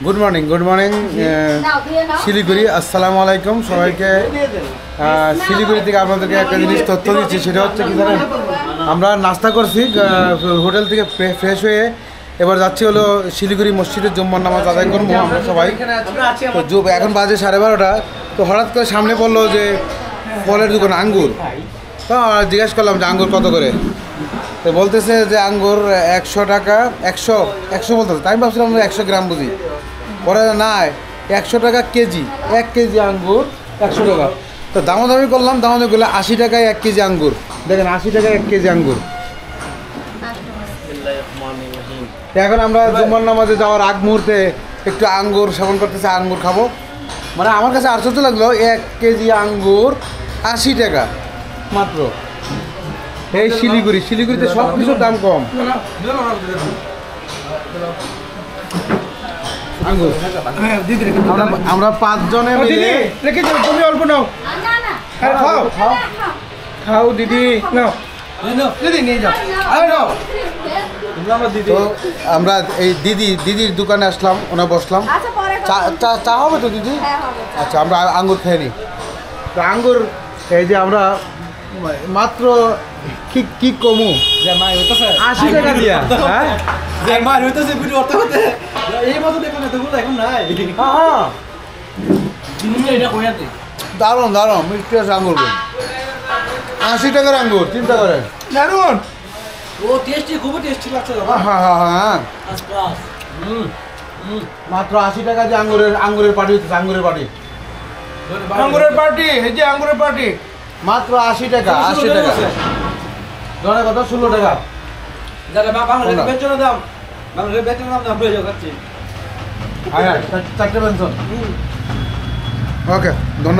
Good morning Siliguri. আসসালামু আলাইকুম সবাইকে। শিলিগুড়ি থেকে আপনাদেরকে একটা জিনিস তথ্য দিচ্ছি, সেটা হচ্ছে কি জানেন, আমরা নাস্তা করছি হোটেল থেকে ফ্রেশ হয়ে এবার যাচ্ছি হলো শিলিগুড়ি মসজিদের জুম্মার নামাজ আদায় করবো আমরা সবাই। তো এখন বাজে 12:30। তো হঠাৎ করে সামনে পড়লো যে ফলের দোকান আঙ্গুর। তো জিজ্ঞেস করলাম যে আঙ্গুর কত করে, তো বলতেছে যে আঙ্গুর 100 টাকা। 100 বলতেছে, তাই আমি ভাবছিলাম 100 গ্রাম বুঝি, পরে না 100 টাকা কেজি, 1 কেজি আঙ্গুর 100 টাকা। তো দামাদামি করলাম, দামাদামি করলে 80 টাকায় 1 কেজি আঙ্গুর। দেখেন 80 টাকায় 1 কেজি আঙ্গুর। এখন আমরা জুম্মার নামাজে যাওয়ার আগ মুহূর্তে একটু আঙ্গুর সেবন করতেছি, আঙ্গুর খাবো। মানে আমার কাছে আশ্চর্য লাগলো, 1 কেজি আঙ্গুর 80 টাকা মাত্র। এই শিলিগুড়িতে সব কিছুর দাম কম। আঙ্গুর আমরা 5 জনে মিলে রেখে যাবো, তুমি অল্প নাও, খাও দিদি, নাও দিদি নিয়ে যাও। তো আমরা এই দিদির দোকানে আসলাম, ওনা বসলাম। চা হবে তো দিদি? আচ্ছা, আমরা আঙ্গুর খেয়ে নিই। তো আঙ্গুর এই যে আমরা মাত্র কি কমু 80 টাকা দিয়া। দারুন মিষ্টি আছে আঙ্গুর, 80 টাকার আঙ্গুর, চিন্তা করেন। দারুন, মাত্র 80 টাকা যে আঙ্গুরের পার্টি হচ্ছে, আঙ্গুরের পার্টি এই যে আঙ্গুরের পার্টি মাত্র 80 টাকা। 80 টাকা জনের কথা 16 টাকা। চারটে পেনশন। ওকে, ধন্যবাদ।